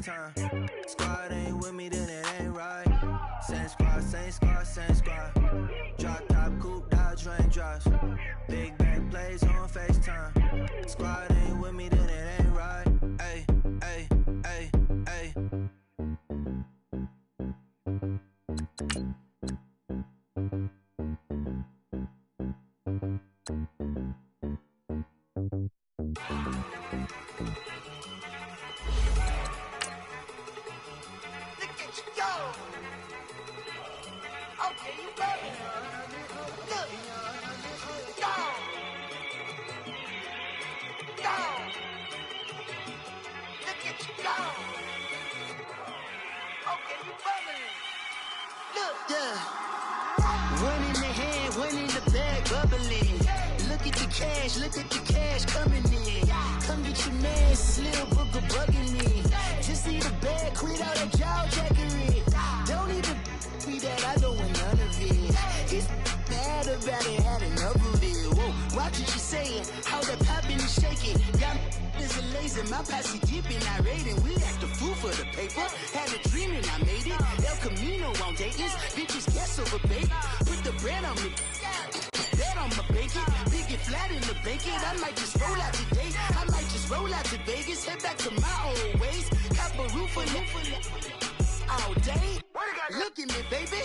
FaceTime. Squad ain't with me, then it ain't right. Same squad, same squad, same squad. Drop top, coupe, Dodge raindrops. Big bang plays on FaceTime. Squad ain't with me, then it ain't right. Ay, ay, ay, ay. One in the hand, one in the bag, bubbling. Look at the cash coming in. Come get your man, Slim Booker bugging me. Just see the bag, quit all that jaw jackery. Don't even be that, I don't want none of it. It's bad about it, had enough of it. Whoa, watch what you saying, how that poppin' and shaking. Y'all is a lazy, my posse dipping, I raiding. We act a fool for the paper, had a dream and I made it. El Camino on Dayton's, bitches guess over bait. Put the bread on me, that on my bacon. Big and flat in the bacon, I might just roll out today. I might just roll out to Vegas, head back to my old ways. Cop a roof for all day. Look at me, baby.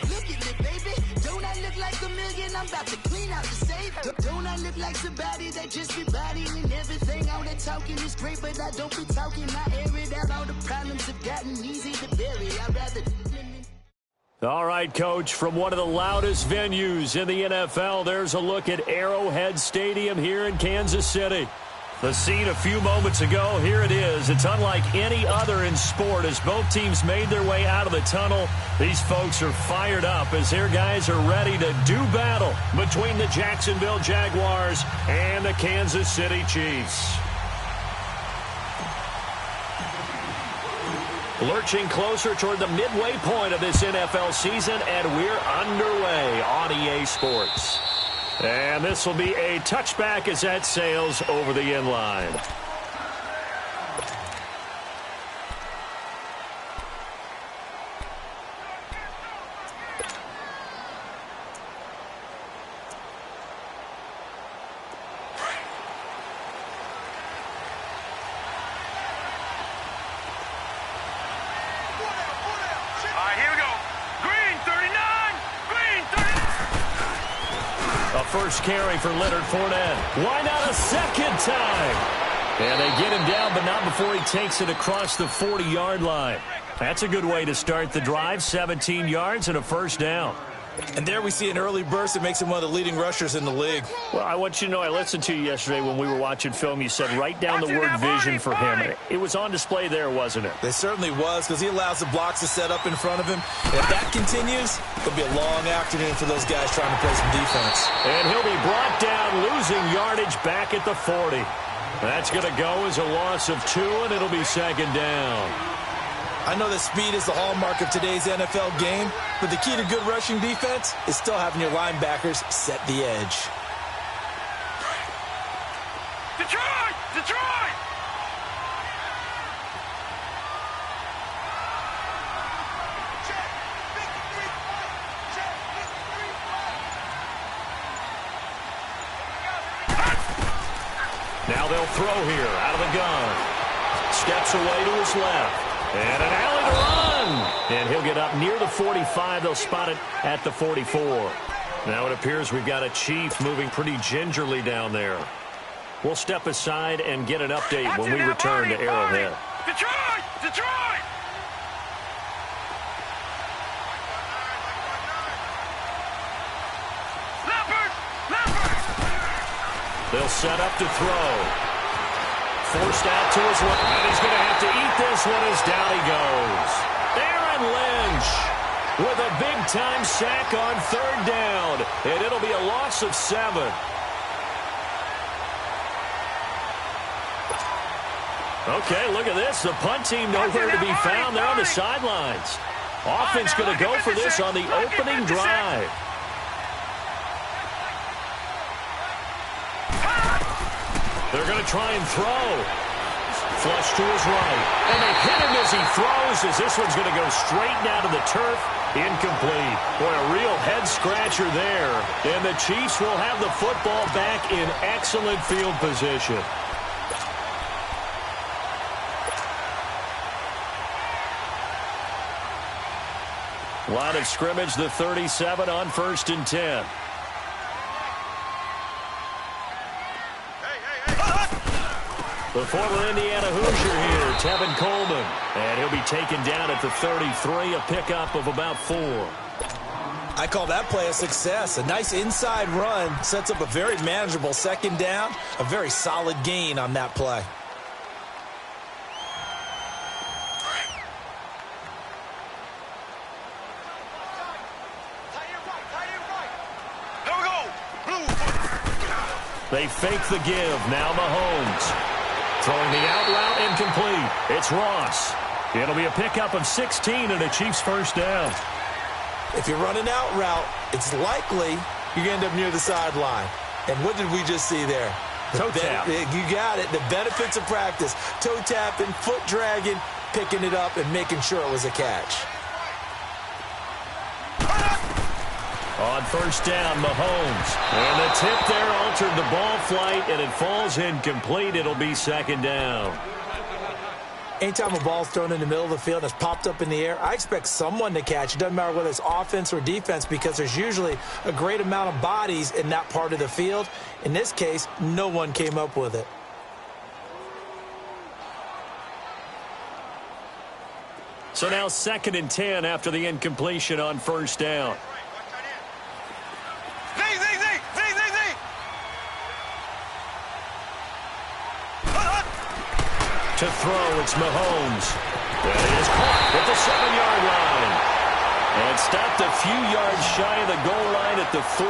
Look at me, baby. Don't I look like a million? I'm about to clean out the safe. Don't I look like somebody that just be bodying everything? All that talking is great, but I don't be talking. I air it out. All the problems have gotten easy to bury. I'd rather... All right, Coach, from one of the loudest venues in the NFL, there's a look at Arrowhead Stadium here in Kansas City. The scene a few moments ago, here it is. It's unlike any other in sport as both teams made their way out of the tunnel. These folks are fired up as their guys are ready to do battle between the Jacksonville Jaguars and the Kansas City Chiefs. Lurching closer toward the midway point of this NFL season, and we're underway on EA Sports. And this will be a touchback as that sails over the end line. First carry for Leonard Fournette. Why not a second time? And they get him down, but not before he takes it across the 40-yard line. That's a good way to start the drive. 17 yards and a first down. And there we see an early burst that makes him one of the leading rushers in the league. Well, I want you to know I listened to you yesterday when we were watching film. You said write down the word vision for him. It was on display there, wasn't it? It certainly was, because he allows the blocks to set up in front of him. If that continues, it'll be a long afternoon for those guys trying to play some defense. And he'll be brought down, losing yardage back at the 40. That's going to go as a loss of 2, and it'll be second down. I know that speed is the hallmark of today's NFL game, but the key to good rushing defense is still having your linebackers set the edge. Detroit! Detroit! Now they'll throw here out of the gun. Steps away to his left. And an alley to run. And he'll get up near the 45. They'll spot it at the 44. Now it appears we've got a Chief moving pretty gingerly down there. We'll step aside and get an update when we return to Arrowhead. Detroit! Detroit! They'll set up to throw. Forced out to his left, and he's going to have to eat this one as down he goes. Aaron Lynch with a big-time sack on third down, and it'll be a loss of 7. Okay, look at this. The punt team nowhere to be found. They're on the sidelines. Offense going to go for this on the opening drive. They're going to try and throw. Flush to his right. And they hit him he throws as this one's going to go straight down to the turf. Incomplete. Boy, a real head-scratcher there. And the Chiefs will have the football back in excellent field position. Line of scrimmage, the 37 on 1st and 10. The former Indiana Hoosier here, Tevin Coleman. And he'll be taken down at the 33, a pickup of about 4. I call that play a success. A nice inside run sets up a very manageable 2nd down. A very solid gain on that play. They fake the give. Now Mahomes. Throwing the out route incomplete. It's Ross. It'll be a pickup of 16 and a Chiefs 1st down. If you're running out route, it's likely you're going to end up near the sideline. And what did we just see there? Toe tap. You got it. The benefits of practice. Toe tapping, foot dragging, picking it up, and making sure it was a catch. On 1st down, Mahomes. And the tip there altered the ball flight, and it falls incomplete. It'll be 2nd down. Anytime a ball's thrown in the middle of the field and it's popped up in the air, I expect someone to catch. It doesn't matter whether it's offense or defense because there's usually a great amount of bodies in that part of the field. In this case, no one came up with it. So now 2nd and 10 after the incompletion on 1st down. To throw, it's Mahomes. That is caught at the 7-yard line. And stopped a few yards shy of the goal line at the 3.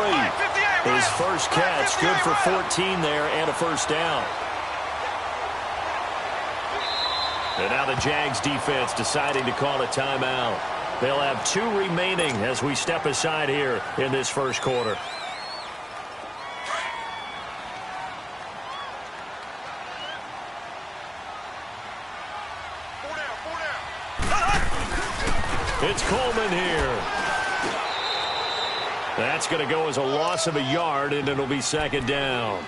His first catch, good for 14 there and a 1st down. And now the Jags defense deciding to call a timeout. They'll have 2 remaining as we step aside here in this 1st quarter. It's Coleman here. That's going to go as a loss of a yard, and it'll be 2nd down.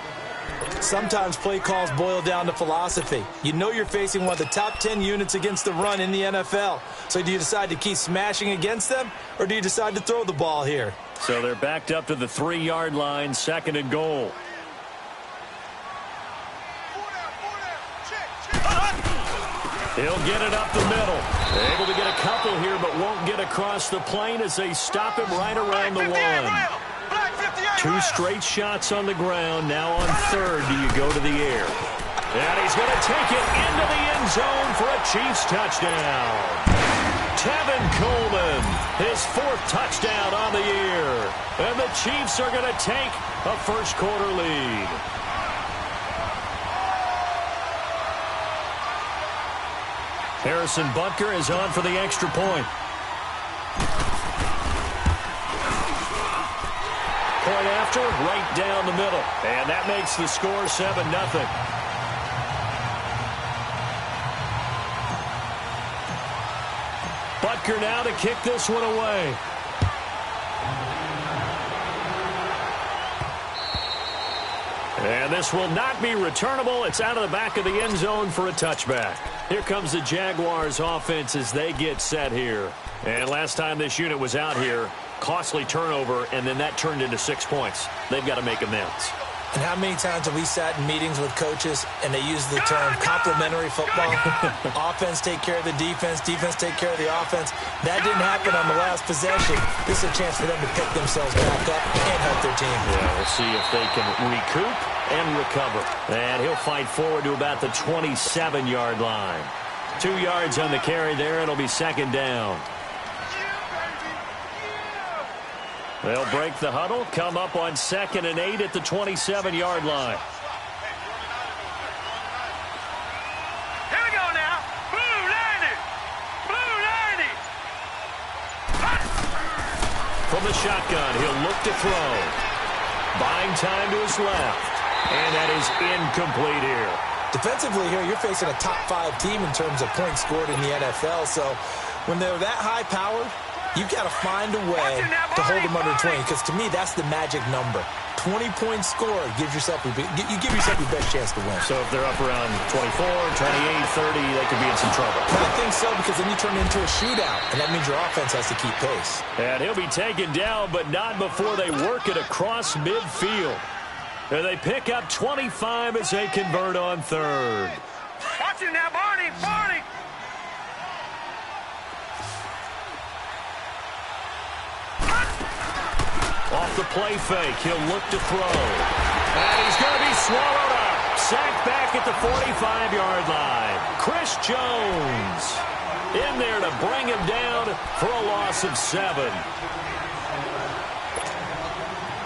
Sometimes play calls boil down to philosophy. You know you're facing one of the top 10 units against the run in the NFL. So do you decide to keep smashing against them, or do you decide to throw the ball here? So they're backed up to the 3-yard line, 2nd and goal. He'll get it up the middle. Able to get a couple here, but won't get across the plane as they stop him right around the 1. 2 straight shots on the ground. Now on 3rd, do you go to the air? And he's going to take it into the end zone for a Chiefs touchdown. Tevin Coleman, his 4th touchdown on the year. And the Chiefs are going to take a 1st quarter lead. Harrison Butker is on for the extra point. Point after, right down the middle. And that makes the score 7-0. Butker now to kick this one away. And this will not be returnable. It's out of the back of the end zone for a touchback. Here comes the Jaguars offense as they get set here. And last time this unit was out here, costly turnover, and then that turned into 6 points. They've got to make amends. And how many times have we sat in meetings with coaches and they use the term complementary football? Offense take care of the defense, defense take care of the offense. That didn't happen on the last possession. This is a chance for them to pick themselves back up and help their team. Yeah, we'll see if they can recoup and recover. And he'll fight forward to about the 27-yard line. 2 yards on the carry there. It'll be 2nd down. They'll break the huddle, come up on 2nd and 8 at the 27-yard line. Here we go now. Blue 90. Blue 90. From the shotgun, he'll look to throw. Buying time to his left. And that is incomplete here. Defensively here, you're facing a top-5 team in terms of points scored in the NFL. So when they're that high-powered, you've got to find a way to hold them under 20, because to me, that's the magic number. 20 points scored gives yourself you give yourself your best chance to win. So if they're up around 24, 28, 30, they could be in some trouble. I think so, because then you turn into a shootout, and that means your offense has to keep pace. And he'll be taken down, but not before they work it across midfield. And they pick up 25 as they convert on third. Watch it now, Barney, Barney. Off the play fake, he'll look to throw. And he's going to be swallowed up. Sacked back at the 45-yard line. Chris Jones in there to bring him down for a loss of 7.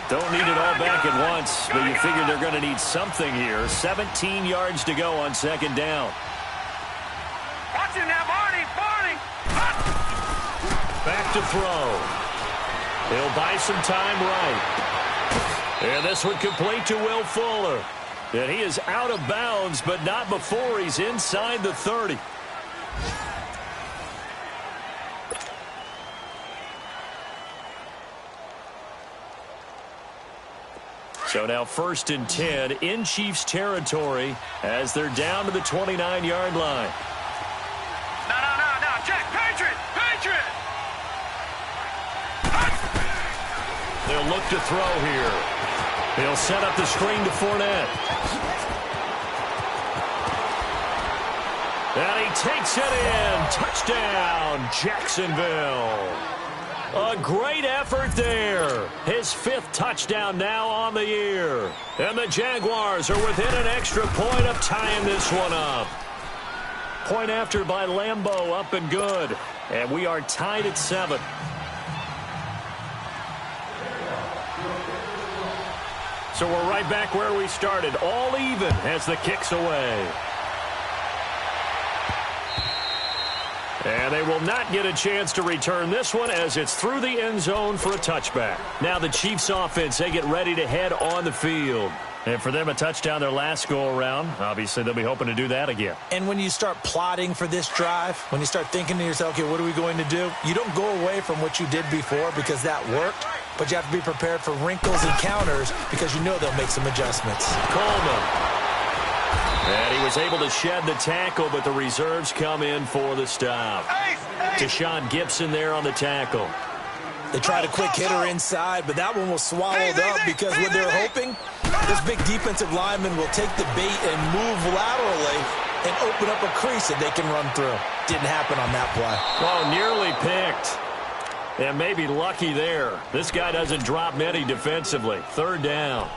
Don't need it all back at once, but you figure they're going to need something here. 17 yards to go on second down. Watch it now, Barney, Barney. Back to throw. He'll buy some time right. And this one complete to Will Fuller. And he is out of bounds, but not before he's inside the 30. So now 1st and 10 in Chiefs territory as they're down to the 29-yard line. No. Check. Patriot. They'll look to throw here. He'll set up the screen to Fournette. And he takes it in. Touchdown, Jacksonville. A great effort there. His 5th touchdown now on the year. And the Jaguars are within an extra point of tying this one up. Point after by Lambeau, up and good. And we are tied at 7. So we're right back where we started, all even as the kick's away. And they will not get a chance to return this one as it's through the end zone for a touchback. Now the Chiefs offense, they get ready to head on the field. And for them, a touchdown their last go-around. Obviously, they'll be hoping to do that again. And when you start plotting for this drive, when you start thinking to yourself, okay, what are we going to do? You don't go away from what you did before because that worked, but you have to be prepared for wrinkles and counters because you know they'll make some adjustments. Coleman. And he was able to shed the tackle, but the reserves come in for the stop. Deshaun Gibson there on the tackle. They tried a quick hitter inside, but that one was swallowed up because what they're hoping, this big defensive lineman will take the bait and move laterally and open up a crease that they can run through. Didn't happen on that play. Oh, nearly picked. And maybe lucky there. This guy doesn't drop many defensively. 3rd down.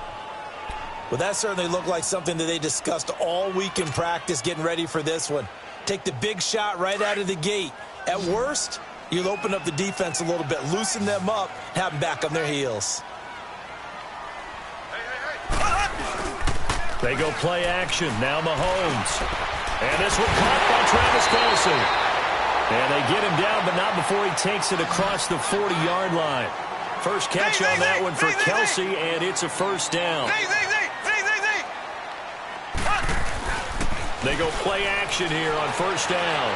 Well, that certainly looked like something that they discussed all week in practice getting ready for this one. Take the big shot right out of the gate. At worst, you'll open up the defense a little bit, loosen them up, have them back on their heels. They go play action. Now Mahomes. And this one caught by Travis Kelce. And they get him down, but not before he takes it across the 40-yard line. First catch on that one for Kelce, and it's a 1st down. They go play action here on 1st down.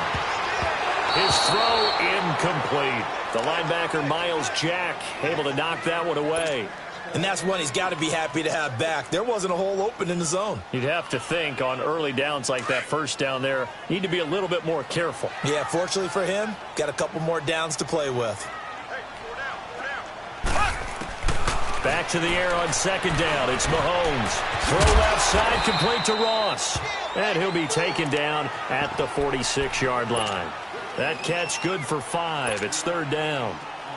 His throw incomplete. The linebacker, Miles Jack, able to knock that one away. And that's one he's got to be happy to have back. There wasn't a hole open in the zone. You'd have to think on early downs like that 1st down there, need to be a little bit more careful. Yeah, fortunately for him, got a couple more downs to play with. Back to the air on 2nd down. It's Mahomes. Throw left side, complete to Ross. And he'll be taken down at the 46-yard line. That catch good for 5. It's 3rd down.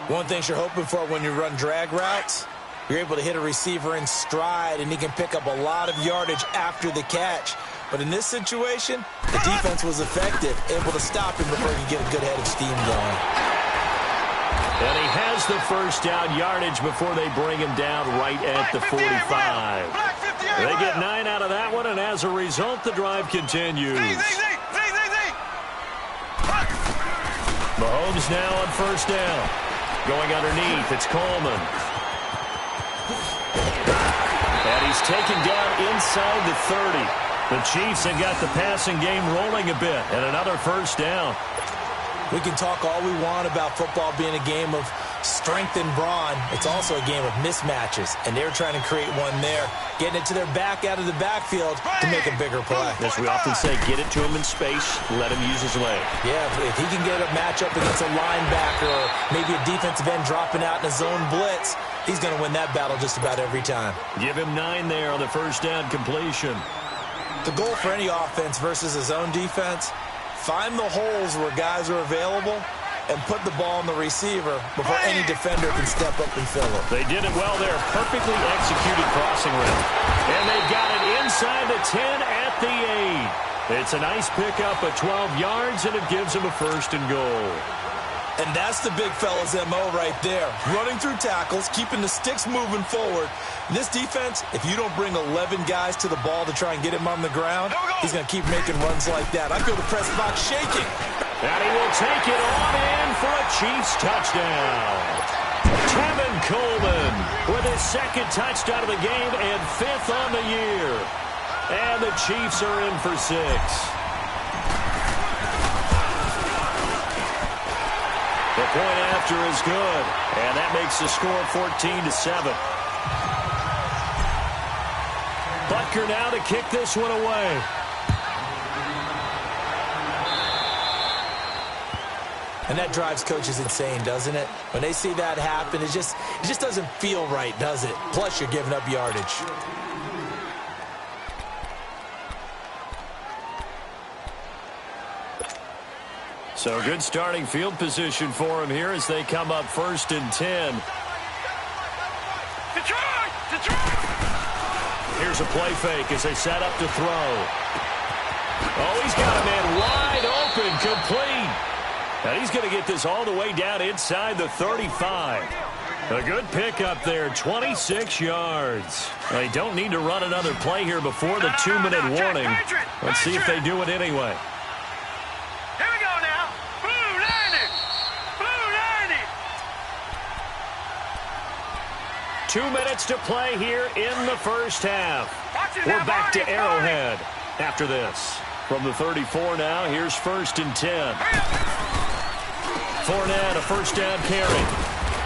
One thing you're hoping for when you run drag routes, you're able to hit a receiver in stride, and he can pick up a lot of yardage after the catch. But in this situation, the defense was effective, able to stop him before he could get a good head of steam going. And he has the 1st down yardage before they bring him down right at the 45. They get 9 out of that one, and as a result, the drive continues. Mahomes now on 1st down. Going underneath, it's Coleman. And he's taken down inside the 30. The Chiefs have got the passing game rolling a bit, and another first down. We can talk all we want about football being a game of strength and brawn. It's also a game of mismatches, and they're trying to create one there, getting it to their back out of the backfield to make a bigger play. As we often say, get it to him in space, let him use his leg. Yeah, if he can get a matchup against a linebacker or maybe a defensive end dropping out in a zone blitz, he's going to win that battle just about every time. Give him 9 there on the first down completion. The goal for any offense versus a zone defense, find the holes where guys are available and put the ball on the receiver before any defender can step up and fill it. They did it well there. Perfectly executed crossing route. And they've got it inside the 10 at the 8. It's a nice pickup of 12 yards, and it gives them a first and goal. And that's the big fella's MO right there. Running through tackles, keeping the sticks moving forward. This defense, if you don't bring 11 guys to the ball to try and get him on the ground, he's going to keep making runs like that. I feel the press box shaking. And he will take it on in for a Chiefs touchdown. Tevin Coleman with his second touchdown of the game and 5th on the year. And the Chiefs are in for 6. The point after is good, and that makes the score 14-7. Butker now to kick this one away. And that drives coaches insane, doesn't it? When they see that happen, it just doesn't feel right, does it? Plus, you're giving up yardage. So good starting field position for him here as they come up 1st and 10. Detroit! Here's a play fake as they set up to throw. Oh, he's got a man wide open, complete. And he's going to get this all the way down inside the 35. A good pickup there, 26 yards. They don't need to run another play here before the 2-minute warning. Let's see if they do it anyway. Here we go now. Blue 90. Blue 90. 2 minutes to play here in the first half. We're back to Arrowhead after this. From the 34 now, here's 1st and 10. Fournette, a first down carry.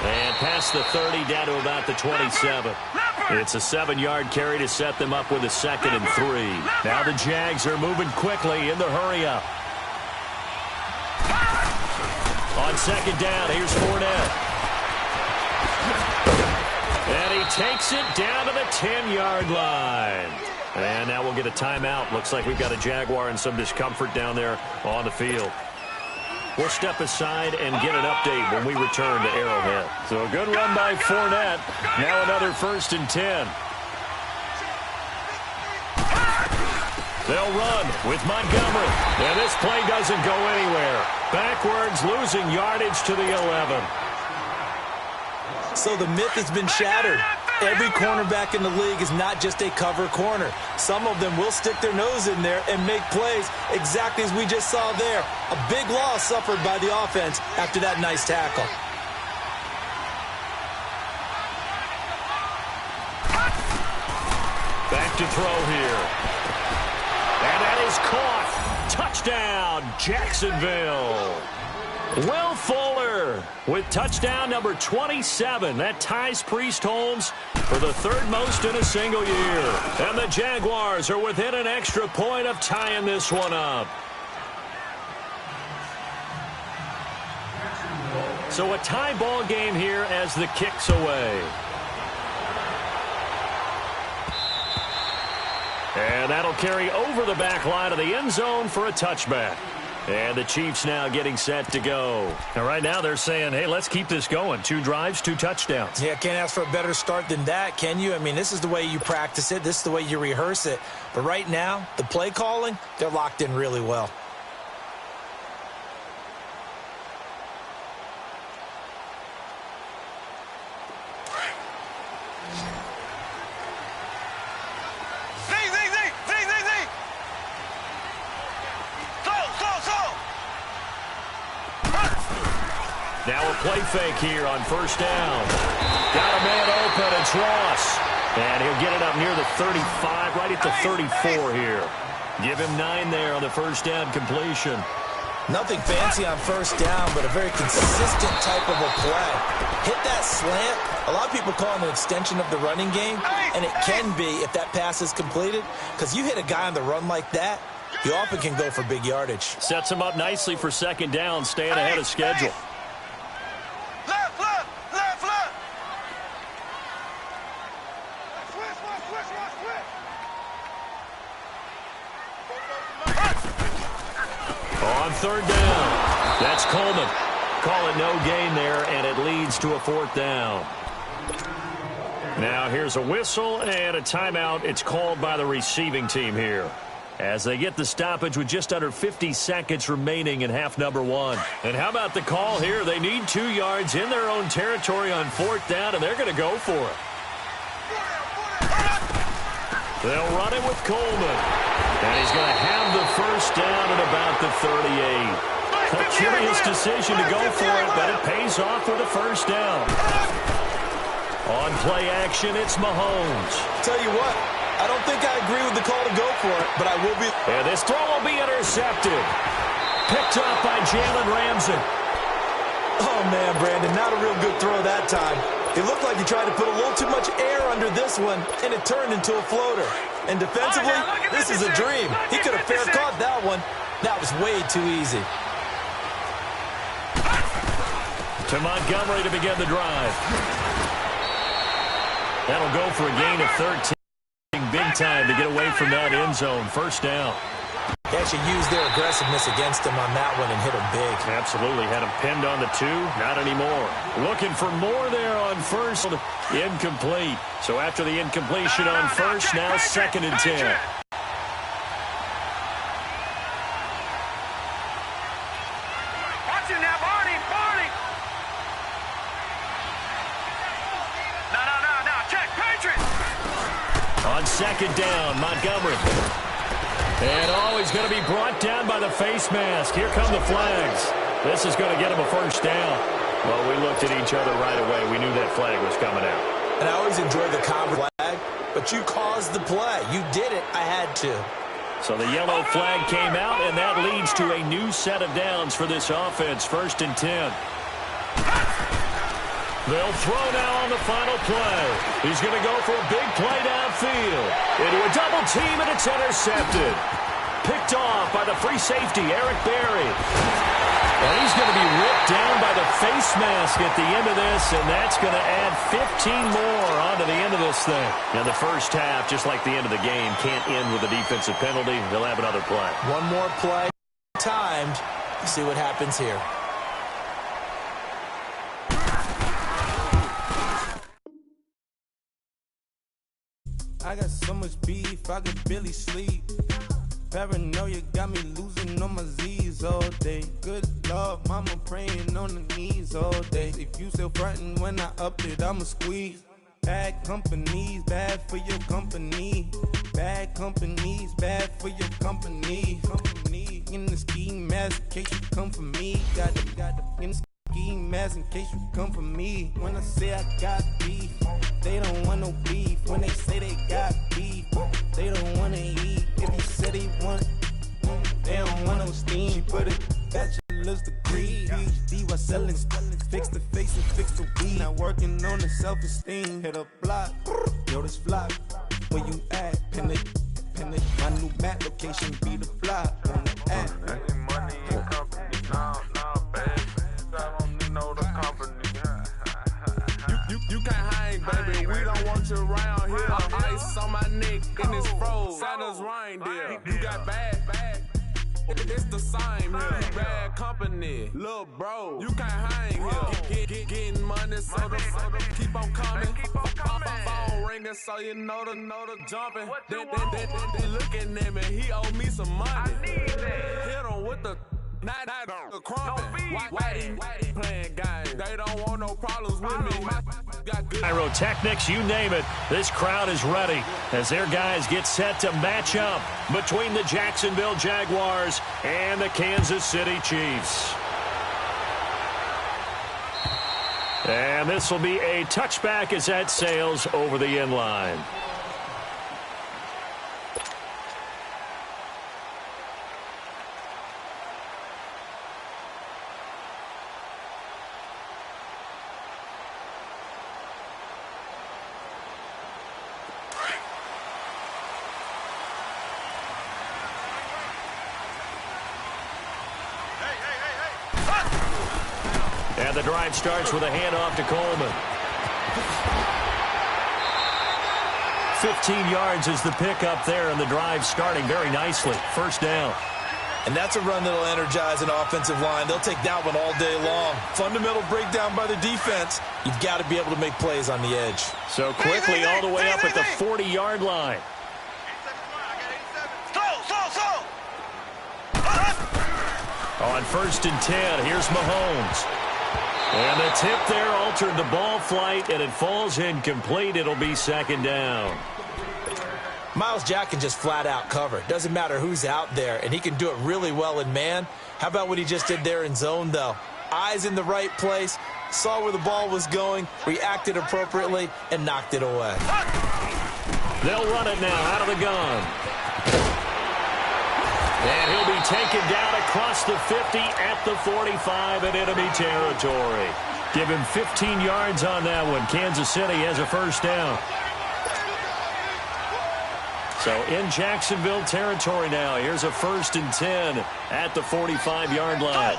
And past the 30, down to about the 27. It's a 7-yard carry to set them up with a 2nd and 3. Now the Jags are moving quickly in the hurry-up. On 2nd down, here's Fournette. And he takes it down to the 10-yard line. And now we'll get a timeout. Looks like we've got a Jaguar in some discomfort down there on the field. We'll step aside and get an update when we return to Arrowhead. So a good run by Fournette. Now another 1st and 10. They'll run with Montgomery. And this play doesn't go anywhere. Backwards, losing yardage to the 11. So the myth has been shattered. Every cornerback in the league is not just a cover corner. Some of them will stick their nose in there and make plays exactly as we just saw there. A big loss suffered by the offense after that nice tackle. Back to throw here. And that is caught. Touchdown, Jacksonville. Will Fuller with touchdown number 27. That ties Priest Holmes for the 3rd most in a single year. And the Jaguars are within an extra point of tying this one up. So a tie ball game here as the kick's away. And that'll carry over the back line of the end zone for a touchback. And the Chiefs now getting set to go. And right now they're saying, hey, let's keep this going. 2 drives, 2 touchdowns. Yeah, can't ask for a better start than that, can you? I mean, this is the way you practice it. This is the way you rehearse it. But right now, the play calling, they're locked in really well. Now a play fake here on 1st down. Got a man open, it's Ross. And he'll get it up near the 35, right at the 34 here. Give him 9 there on the first down completion. Nothing fancy on first down, but a very consistent type of a play. Hit that slant. A lot of people call it an extension of the running game, and it can be if that pass is completed, because you hit a guy on the run like that, you often can go for big yardage. Sets him up nicely for second down, staying ahead of schedule. Left, left, left, left. On third down, that's Coleman. Call it no gain there, and it leads to a fourth down. Now here's a whistle and a timeout. It's called by the receiving team here, as they get the stoppage with just under 50 seconds remaining in half number 1. And how about the call here? They need 2 yards in their own territory on fourth down, and they're going to go for it. They'll run it with Coleman. And he's going to have the first down at about the 38. A curious decision to go for it, but it pays off with a first down. On play action, it's Mahomes. Tell you what, I don't think I agree with the call to go for it, but I will be. And this throw will be intercepted. Picked up by Jalen Ramsey. Oh, man, Brandon, not a real good throw that time. It looked like he tried to put a little too much air under this one, and it turned into a floater. And defensively, this is a dream. He could have fair caught that one. That was way too easy. To Montgomery to begin the drive. That'll go for a gain of 13. Big time to get away from that end zone. First down. They actually used their aggressiveness against him on that one and hit him big. Absolutely. Had him pinned on the 2. Not anymore. Looking for more there on first. Incomplete. So after the incompletion on first, now second and 10. Watch it now, Barney, Barney. No, check, Patriots. On second down, Montgomery. And he's going to be brought down by the face mask. Here come the flags. This is going to get him a first down. Well, we looked at each other right away. We knew that flag was coming out. And I always enjoy the conference flag, but you caused the play. You did it. I had to. So the yellow flag came out, and that leads to a new set of downs for this offense. First and 10. They'll throw now on the final play. He's going to go for a big play downfield. Into a double team, and it's intercepted. Picked off by the free safety, Eric Berry. And he's going to be ripped down by the face mask at the end of this, and that's going to add 15 more onto the end of this thing. Now, the first half, just like the end of the game, can't end with a defensive penalty. They'll have another play. One more play timed. See what happens here. I got so much beef, I could barely sleep. Paranoia got me losing on my Z's all day. Good Lord, mama praying on the knees all day. If you still frontin' when I upped it, I'ma squeeze. Bad companies, bad for your company. Bad companies, bad for your company. Company in the ski mask in case you come for me. Got the in the ski mask in case you come for me. When I say I got beef, they don't want no beef. When they say they got beef, they don't want to eat. If you said they want, they don't want no steam. She put a bachelor's degree. PhD while selling, fix the face and fix the weed. Now working on the self-esteem. Hit a block, yo this flock. Where you at? Pin it. My new map location be the block on the app. Money and company, no, baby. I don't need no the company. You can't hang, baby. We don't want you around here. Ice on my neck and it's froze. Santa's reindeer. You got bad. It's the same here. Bad company, little bro. You can't hang here. Getting money, so the keep on coming. Phone ringing, so you know the jumping. They looking at me. He owe me some money. Hit him with the. Not the crumpin'. Whitey playing games. They don't want no problems with me. Got good Pyrotechnics, you name it. This crowd is ready as their guys get set to match up between the Jacksonville Jaguars and the Kansas City Chiefs. And this will be a touchback as that sails over the end line. And the drive starts with a handoff to Coleman. 15 yards is the pickup there, and the drive starting very nicely. First down. And that's a run that'll energize an offensive line. They'll take that one all day long. Fundamental breakdown by the defense. You've got to be able to make plays on the edge. So quickly all the way up at the 40-yard line. On 1st and 10, here's Mahomes. And the tip there altered the ball flight, and it falls incomplete. It'll be 2nd down. Myles Jack can just flat out cover. Doesn't matter who's out there, and he can do it really well in man. How about what he just did there in zone, though? Eyes in the right place, saw where the ball was going, reacted appropriately, and knocked it away. They'll run it now out of the gun. And he'll be taken down across the 50 at the 45 in enemy territory. Give him 15 yards on that one. Kansas City has a first down. So in Jacksonville territory now. Here's a 1st and 10 at the 45-yard line.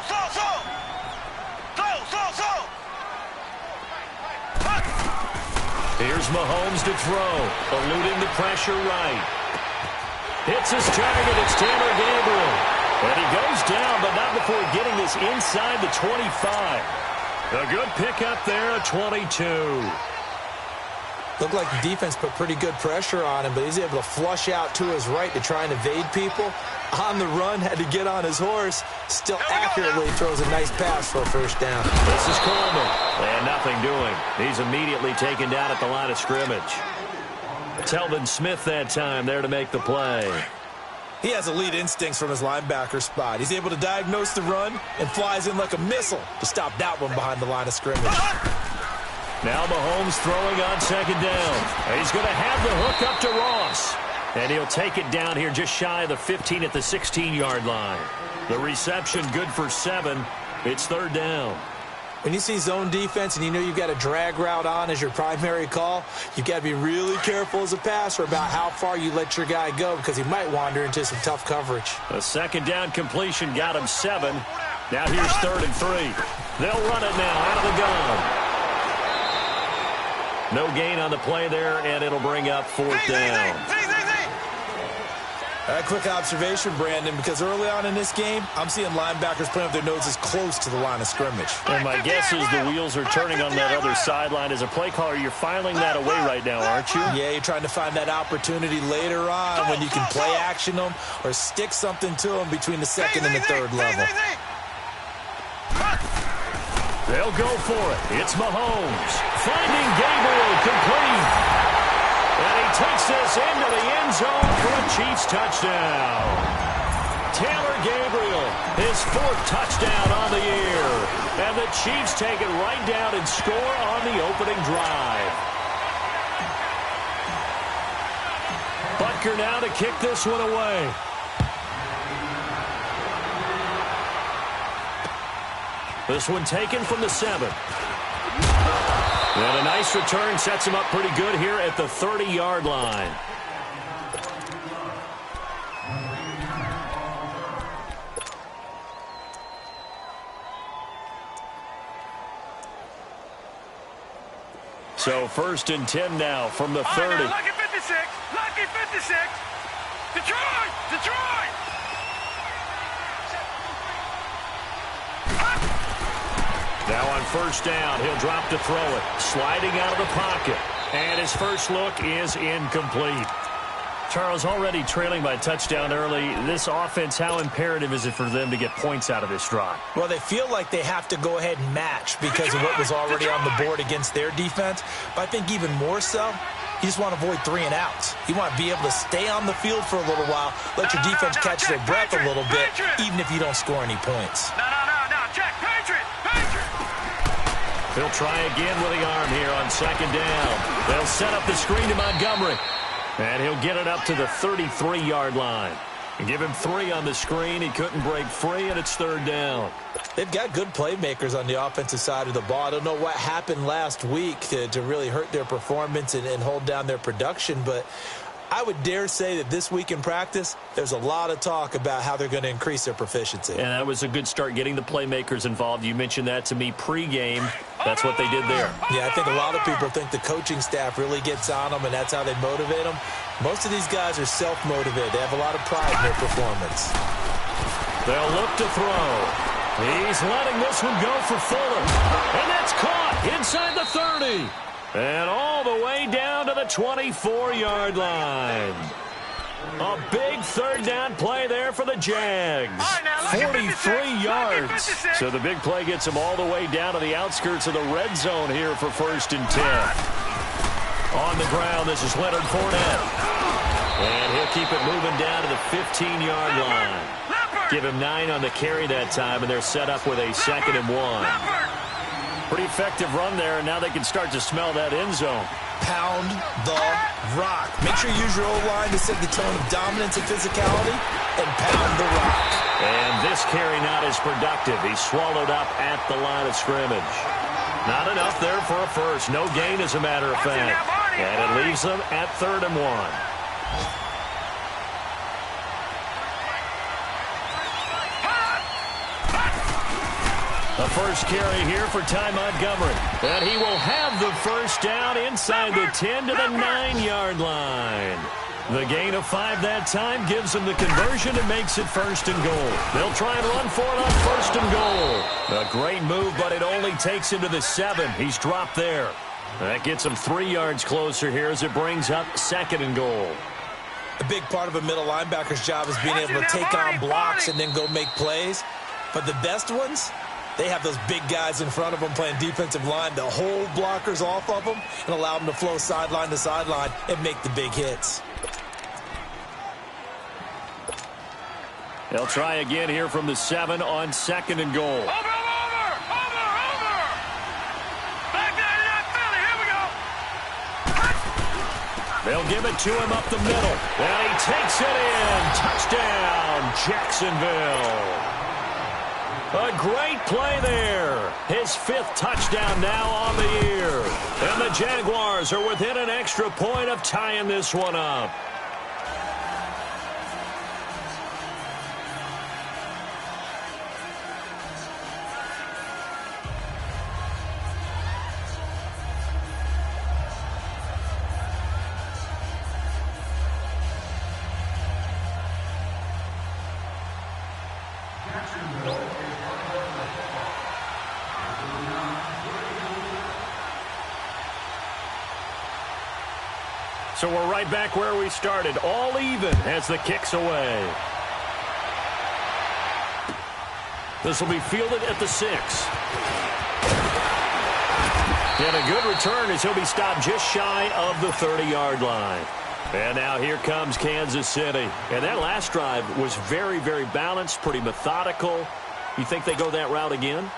Here's Mahomes to throw, eluding the pressure right. Hits his target. It's Taylor Gabriel. And he goes down, but not before getting this inside the 25. A good pickup there at 22. Looked like the defense put pretty good pressure on him, but he's able to flush out to his right to try and evade people. On the run, had to get on his horse. Still accurately throws a nice pass for a first down. This is Coleman. And nothing doing. He's immediately taken down at the line of scrimmage. Telvin Smith that time there to make the play. He has elite instincts from his linebacker spot. He's able to diagnose the run and flies in like a missile to stop that one behind the line of scrimmage. Now Mahomes throwing on 2nd down. He's going to have the hook up to Ross. And he'll take it down here just shy of the 15 at the 16-yard line. The reception good for 7. It's 3rd down. When you see zone defense and you know you've got a drag route on as your primary call, you've got to be really careful as a passer about how far you let your guy go because he might wander into some tough coverage. A 2nd down completion got him 7. Now here's 3rd and 3. They'll run it now out of the gun. No gain on the play there, and it'll bring up 4th down. A quick observation, Brandon, because early on in this game, I'm seeing linebackers putting up their noses close to the line of scrimmage. And my guess is the wheels are turning on that other sideline. As a play caller, you're filing that away right now, aren't you? Yeah, you're trying to find that opportunity later on when you can play action them or stick something to them between the 2nd and the 3rd level. They'll go for it. It's Mahomes. Finding Gabriel complete. And he takes this into the end zone for a Chiefs touchdown. Taylor Gabriel, his 4th touchdown on the year. And the Chiefs take it right down and score on the opening drive. Butker now to kick this one away. This one taken from the 7. And a nice return sets him up pretty good here at the 30-yard line. So 1st and 10 now from the 30. Lucky 56. Lucky 56. Detroit. Detroit. Now on 1st down, he'll drop to throw it. Sliding out of the pocket. And his first look is incomplete. Charles, already trailing by a touchdown early. This offense, how imperative is it for them to get points out of this drive? Well, they feel like they have to go ahead and match because of what was already on the board against their defense. But I think even more so, you just want to avoid 3 and outs. You want to be able to stay on the field for a little while, let your defense catch their breath a little bit, even if you don't score any points. No, check, Patriot. He'll try again with the arm here on 2nd down. They'll set up the screen to Montgomery. And he'll get it up to the 33-yard line. And give him 3 on the screen. He couldn't break free, and it's 3rd down. They've got good playmakers on the offensive side of the ball. I don't know what happened last week to really hurt their performance and hold down their production, but I would dare say that this week in practice, there's a lot of talk about how they're going to increase their proficiency. And that was a good start, getting the playmakers involved. You mentioned that to me pregame. That's what they did there. Yeah, I think a lot of people think the coaching staff really gets on them, and that's how they motivate them. Most of these guys are self-motivated. They have a lot of pride in their performance. They'll look to throw. He's letting this one go for Fuller. And that's caught inside the 30. And all the way down to the 24-yard line. A big third down play there for the Jags. 43 yards. So the big play gets them all the way down to the outskirts of the red zone here for 1st and 10. On the ground, this is Leonard Fournette. And he'll keep it moving down to the 15-yard line. Give him 9 on the carry that time, and they're set up with a 2nd and 1. Pretty effective run there, and now they can start to smell that end zone. Pound the rock. Make sure you use your O-line to set the tone of dominance and physicality, and pound the rock. And this carry not as productive. He's swallowed up at the line of scrimmage. Not enough there for a first. No gain, as a matter of fact. And it leaves them at 3rd and 1. The first carry here for Ty Montgomery. And he will have the first down inside the 10 to the 9-yard line. The gain of 5 that time gives him the conversion and makes it 1st and goal. They'll try and run for it on 1st and goal. A great move, but it only takes him to the 7. He's dropped there. That gets him 3 yards closer here as it brings up 2nd and goal. A big part of a middle linebacker's job is being able to take on blocks and then go make plays. But the best ones, they have those big guys in front of them playing defensive line to hold blockers off of them and allow them to flow sideline to sideline and make the big hits. They'll try again here from the 7 on 2nd and goal. Over! Back there to that Philly. Here we go. They'll give it to him up the middle. And he takes it in. Touchdown, Jacksonville. A great play there. His 5th touchdown now on the year. And the Jaguars are within an extra point of tying this one up. So we're right back where we started, all even as the kick's away. This will be fielded at the 6. And a good return as he'll be stopped just shy of the 30-yard line. And now here comes Kansas City. And that last drive was very, very balanced, pretty methodical. You think they go that route again?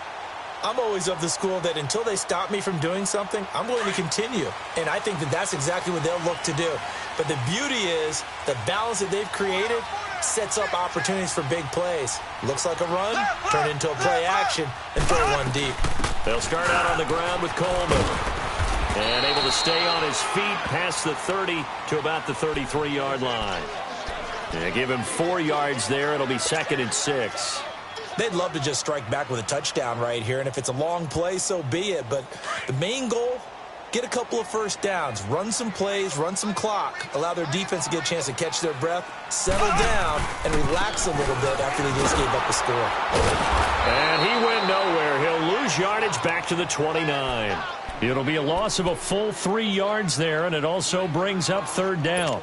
I'm always of the school that until they stop me from doing something, I'm going to continue. And I think that that's exactly what they'll look to do. But the beauty is the balance that they've created sets up opportunities for big plays. Looks like a run, turn into a play action, and throw one deep. They'll start out on the ground with Coleman. And able to stay on his feet past the 30 to about the 33-yard line. And give him 4 yards there. It'll be 2nd and 6. They'd love to just strike back with a touchdown right here, and if it's a long play, so be it. But the main goal, get a couple of first downs, run some plays, run some clock, allow their defense to get a chance to catch their breath, settle down, and relax a little bit after they just gave up the score. And he went nowhere. He'll lose yardage back to the 29. It'll be a loss of a full 3 yards there, and it also brings up 3rd down.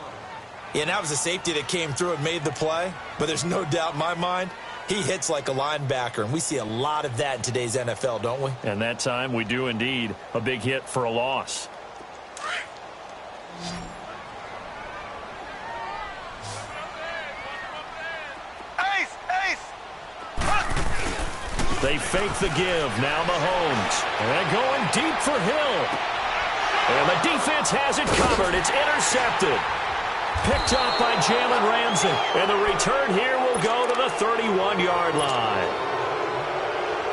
Yeah, and that was a safety that came through and made the play, but there's no doubt in my mind, he hits like a linebacker, and we see a lot of that in today's NFL, don't we? And that time we do indeed. A big hit for a loss. They fake the give. Now Mahomes. And going deep for Hill. And the defense has it covered. It's intercepted. Picked up by Jalen Ramsey. And the return here will go to the 31-yard line.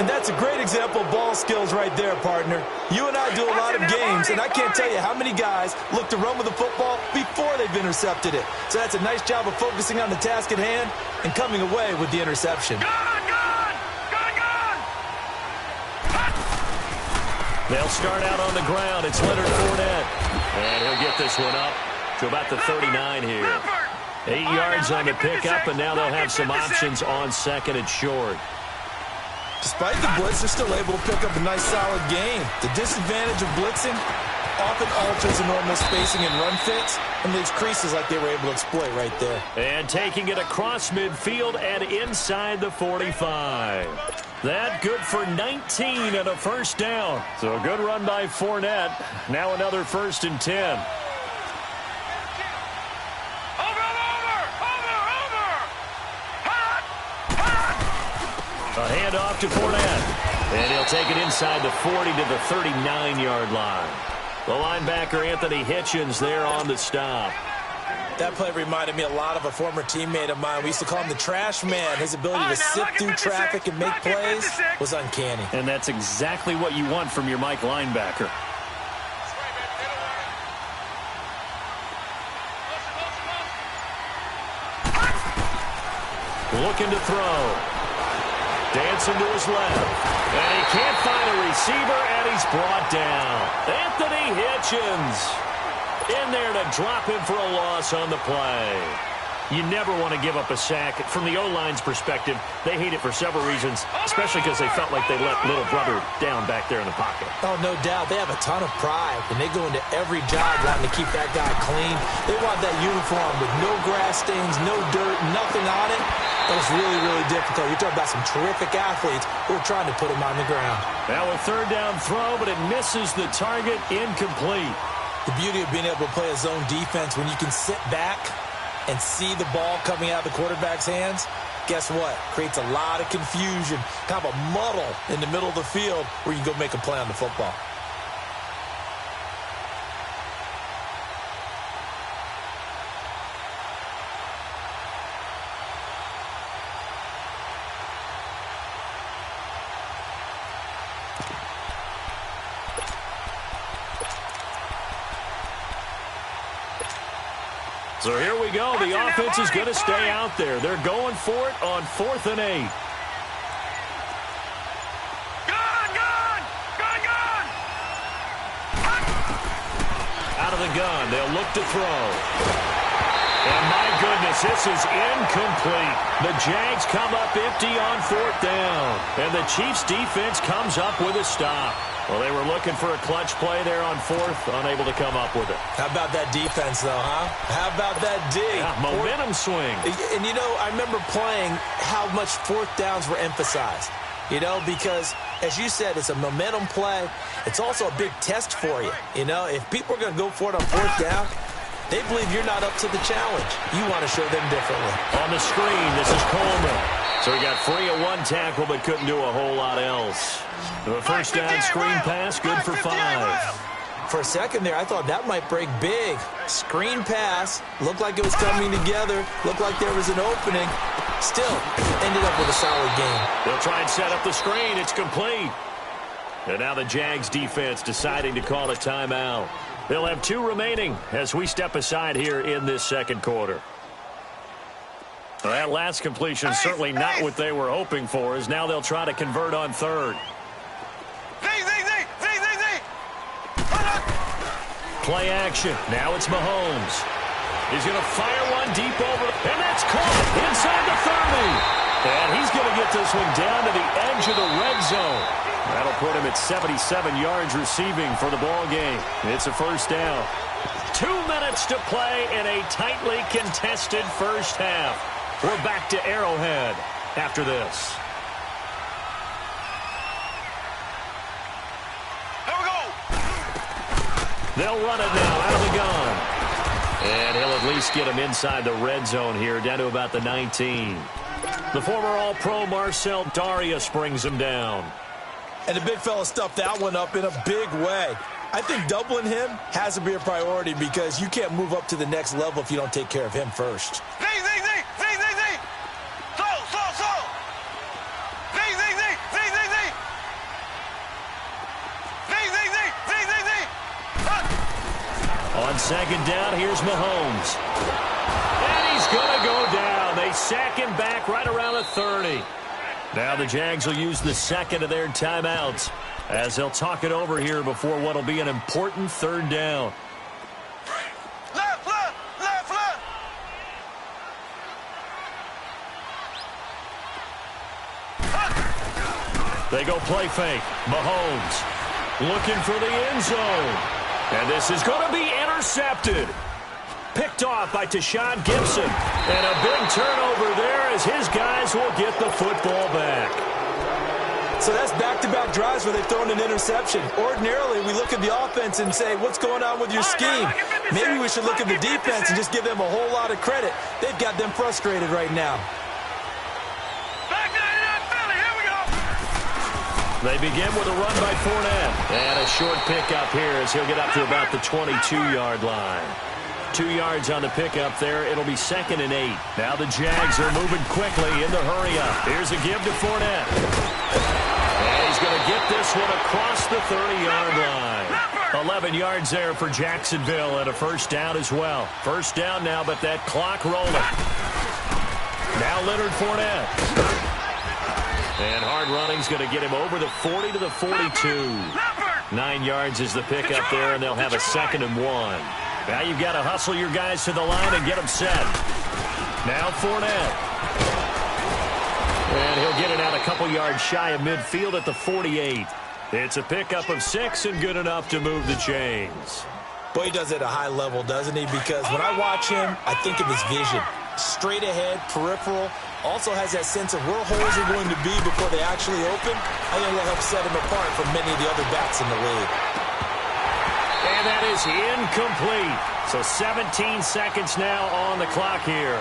And that's a great example of ball skills right there, partner. You and I do a lot of games, and I can't tell you how many guys look to run with the football before they've intercepted it. So that's a nice job of focusing on the task at hand and coming away with the interception. They'll start out on the ground. It's Leonard Fournette. And he'll get this one up to about the 39 here. 8 yards on the pickup, and now they'll have some options on second and short. Despite the blitz, they're still able to pick up a nice, solid gain. The disadvantage of blitzing often alters the normal spacing and run fits and leaves creases like they were able to exploit right there. And taking it across midfield and inside the 45. That good for 19 and a first down. So a good run by Fournette. Now another 1st and 10. A handoff to Fournette. And he'll take it inside the 40 to the 39-yard line. The linebacker, Anthony Hitchens, there on the stop. That play reminded me a lot of a former teammate of mine. We used to call him the trash man. His ability to sift through traffic and make plays was uncanny. And that's exactly what you want from your Mike linebacker. Looking to throw. Dancing to his left. And he can't find a receiver, and he's brought down. Anthony Hitchens in there to drop him for a loss on the play. You never want to give up a sack. From the O-line's perspective, they hate it for several reasons, especially because they felt like they let little brother down back there in the pocket. Oh, no doubt. They have a ton of pride, and they go into every job wanting to keep that guy clean. They want that uniform with no grass stains, no dirt, nothing on it. That was really, really difficult. You're talking about some terrific athletes who are trying to put him on the ground. Now a third down throw, but it misses the target, incomplete. The beauty of being able to play a zone defense when you can sit back and see the ball coming out of the quarterback's hands, guess what? Creates a lot of confusion, kind of a muddle in the middle of the field where you can go make a play on the football. So here we go. The offense is going to stay out there. They're going for it on 4th and 8. Out of the gun. They'll look to throw. And my goodness, this is incomplete. The Jags come up empty on 4th down. And the Chiefs defense comes up with a stop. Well, they were looking for a clutch play there on 4th, unable to come up with it. How about that defense, though, huh? How about that D? Yeah, momentum swing. And, you know, I remember playing how much 4th downs were emphasized. You know, because, as you said, it's a momentum play. It's also a big test for you. You know, if people are going to go for it on 4th down, they believe you're not up to the challenge. You want to show them differently. On the screen, this is Coleman. So he got free of one tackle, but couldn't do a whole lot else. The first down screen pass, good for 5. For a second there, I thought that might break big. Screen pass, looked like it was coming together, looked like there was an opening. Still, ended up with a solid game. They'll try and set up the screen. It's complete. And now the Jags defense deciding to call a timeout. They'll have 2 remaining as we step aside here in this second quarter. Well, that last completion is certainly not what they were hoping for, as now they'll try to convert on 3rd. Play action. Now it's Mahomes. He's going to fire one deep over, and that's caught inside the 30. And he's going to get this one down to the edge of the red zone. That'll put him at 77 yards receiving for the ball game. It's a first down. 2 minutes to play in a tightly contested first half. We're back to Arrowhead after this. Here we go. They'll run it now out of the gun. And he'll at least get him inside the red zone here, down to about the 19. The former All-Pro Marcel Darius brings him down. And the big fella stuffed that one up in a big way. I think doubling him has to be a priority because you can't move up to the next level if you don't take care of him first. On second down, here's Mahomes. And he's going to go down. They sack him back right around the 30. Now the Jags will use the second of their timeouts as they'll talk it over here before what will be an important third down. Left, left, left, left. They go play fake. Mahomes looking for the end zone. And this is going to be intercepted. Picked off by Tashawn Gibson. And a big turnover there as his guys will get the football back. So that's back-to-back drives where they've thrown an interception. Ordinarily, we look at the offense and say, what's going on with your scheme? Maybe we should look at the defense and just give them a whole lot of credit. They've got them frustrated right now. They begin with a run by Fournette. And a short pickup here as he'll get up to about the 22-yard line. 2 yards on the pickup there. It'll be 2nd and 8. Now the Jags are moving quickly in the hurry-up. Here's a give to Fournette. And he's going to get this one across the 30-yard line. 11 yards there for Jacksonville and a first down as well. First down now, but that clock rolling. Now Leonard Fournette. And hard running's going to get him over the 40 to the 42. 9 yards is the pickup there, and they'll have a 2nd and 1. Now you've got to hustle your guys to the line and get them set. Now Fournette. And he'll get it out a couple yards shy of midfield at the 48. It's a pickup of 6 and good enough to move the chains. Boy, he does it at a high level, doesn't he? Because when I watch him, I think of his vision. Straight ahead, peripheral. Also has that sense of where holes are going to be before they actually open. I think that'll help set him apart from many of the other backs in the league. And that is incomplete. So 17 seconds now on the clock here.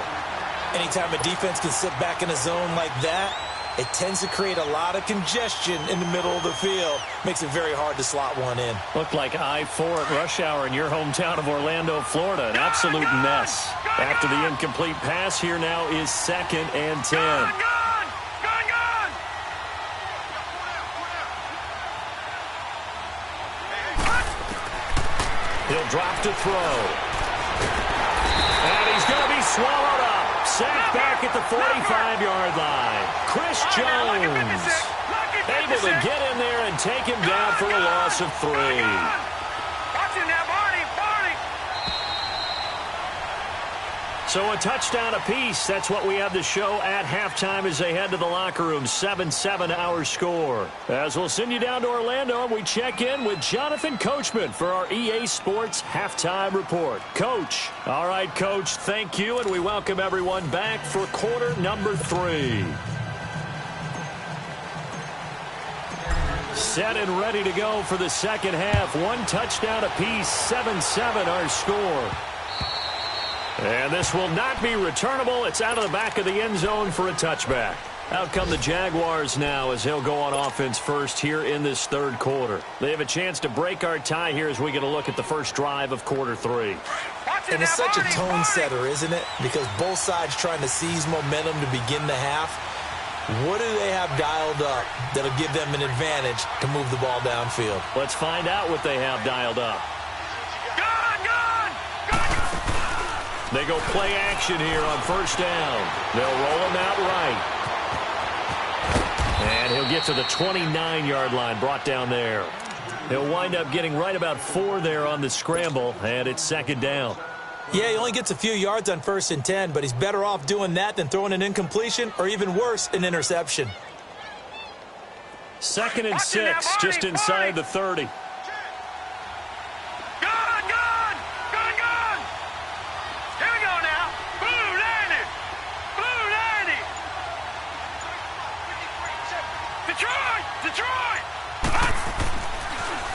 Anytime a defense can sit back in a zone like that, it tends to create a lot of congestion in the middle of the field. Makes it very hard to slot one in. Looked like I-4 at rush hour in your hometown of Orlando, Florida. An absolute mess. After the incomplete pass, here now is 2nd and 10. He'll drop to throw. And he's going to be swallowed up. Sacked back at the 45-yard line. Chris Jones able to get in there and take him down for a loss of 3. So a touchdown apiece. That's what we have to show at halftime as they head to the locker room. 7-7 our score. As we'll send you down to Orlando, we check in with Jonathan Coachman for our EA Sports Halftime Report. Coach. All right, Coach, thank you, and we welcome everyone back for quarter number 3. Set and ready to go for the second half. 1 touchdown apiece, 7-7 our score. And this will not be returnable. It's out of the back of the end zone for a touchback. Out come the Jaguars now as they'll go on offense first here in this third quarter. They have a chance to break our tie here as we get a look at the first drive of quarter 3. And it's such a tone setter, isn't it? Because both sides trying to seize momentum to begin the half. What do they have dialed up that'll give them an advantage to move the ball downfield? Let's find out what they have dialed up. They go play action here on first down. They'll roll him out right. And he'll get to the 29-yard line, brought down there. He'll wind up getting right about 4 there on the scramble, and it's 2nd down. Yeah, he only gets a few yards on 1st and 10, but he's better off doing that than throwing an incompletion or even worse, an interception. 2nd and 6, just inside the 30.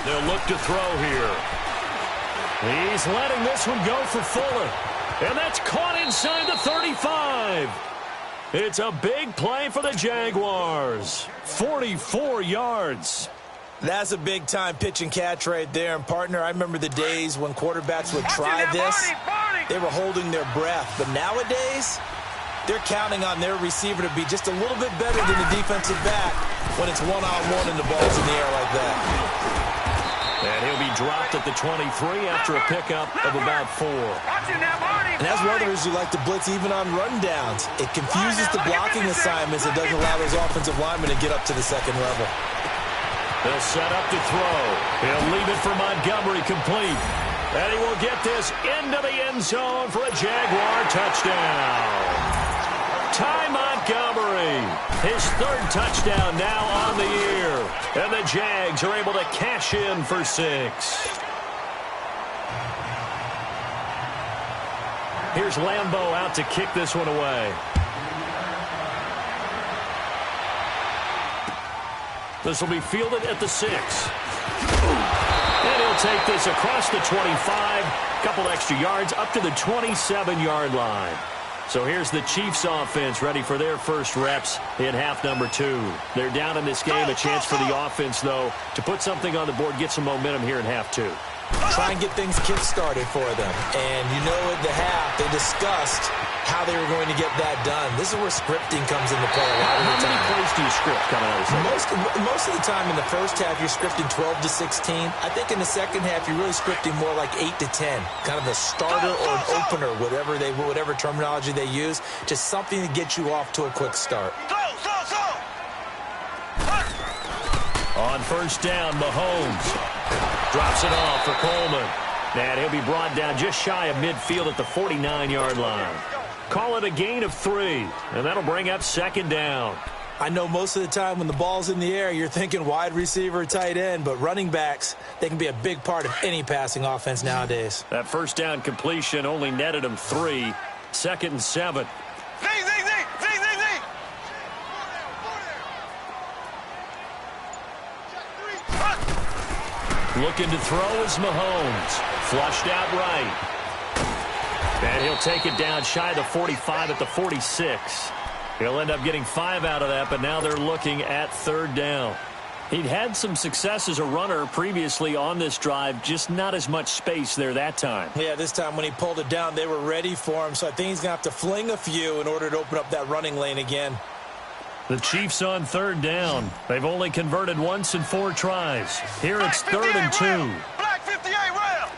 They'll look to throw here. He's letting this one go for Fuller. And that's caught inside the 35. It's a big play for the Jaguars. 44 yards. That's a big-time pitch and catch right there. And, partner, I remember the days when quarterbacks would try this. They were holding their breath. But nowadays, they're counting on their receiver to be just a little bit better than the defensive back when it's one-on-one and the ball's in the air like that. And he'll be dropped at the 23 after a pickup of about 4. And that's one of the reasons you like to blitz even on run downs. It confuses the blocking assignments. It doesn't allow those offensive linemen to get up to the second level. They'll set up to throw. He'll leave it for Montgomery complete. And he will get this into the end zone for a Jaguar touchdown. Ty Montgomery, his 3rd touchdown now on the year. And the Jags are able to cash in for 6. Here's Lambeau out to kick this one away. This will be fielded at the 6. And he'll take this across the 25, couple extra yards up to the 27-yard line. So here's the Chiefs offense ready for their first reps in half number 2. They're down in this game. A chance for the offense, though, to put something on the board, get some momentum here in half 2. Try and get things kick-started for them. And you know at the half, they discussed how they were going to get that done. This is where scripting comes into play a lot of the time. How many plays do you script coming out of this? Most of the time in the first half, you're scripting 12 to 16. I think in the second half, you're really scripting more like 8 to 10. Kind of a starter or an opener, whatever terminology they use. Just something to get you off to a quick start. On first down, Mahomes drops it off for Coleman. And he'll be brought down just shy of midfield at the 49-yard line. Call it a gain of 3, and that'll bring up second down. I know most of the time when the ball's in the air, you're thinking wide receiver, tight end, but running backs, they can be a big part of any passing offense nowadays. That first down completion only netted him 3. 2nd and 7. Looking to throw is Mahomes. Flushed out right. And he'll take it down shy of the 45 at the 46. He'll end up getting 5 out of that, but now they're looking at 3rd down. He'd had some success as a runner previously on this drive, just not as much space there that time. Yeah, this time when he pulled it down, they were ready for him, so I think he's going to have to fling a few in order to open up that running lane again. The Chiefs on 3rd down. They've only converted once in 4 tries. Here it's 3rd and 2. Black 58 rail.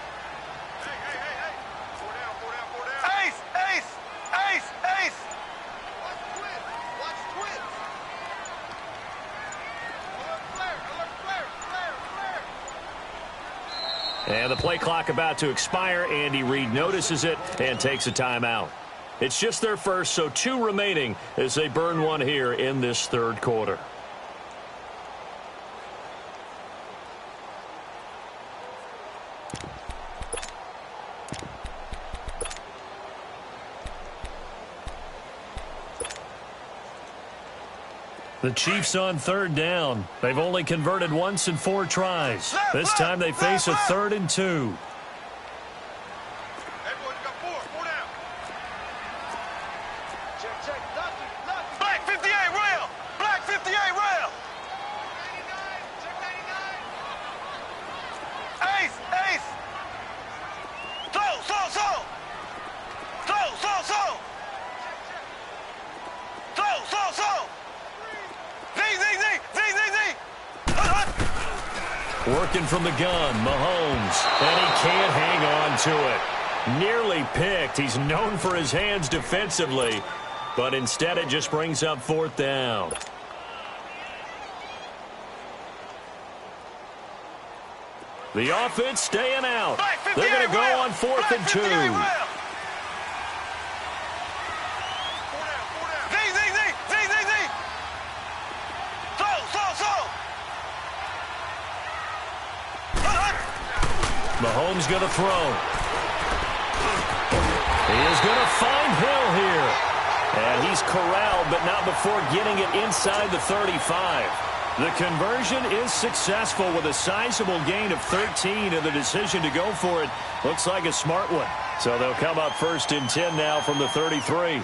Ace. Watch twins. And the play clock about to expire. Andy Reid notices it and takes a timeout. It's just their first, so 2 remaining as they burn one here in this 3rd quarter. The Chiefs on 3rd down. They've only converted once in 4 tries. This time they face a 3rd and 2. Working from the gun, Mahomes, and he can't hang on to it. Nearly picked. He's known for his hands defensively, but instead it just brings up 4th down. The offense staying out. They're going to go on 4th and 2. Mahomes going to throw. He is going to find Hill here. And he's corralled, but not before getting it inside the 35. The conversion is successful with a sizable gain of 13, and the decision to go for it looks like a smart one. So they'll come up 1st and 10 now from the 33.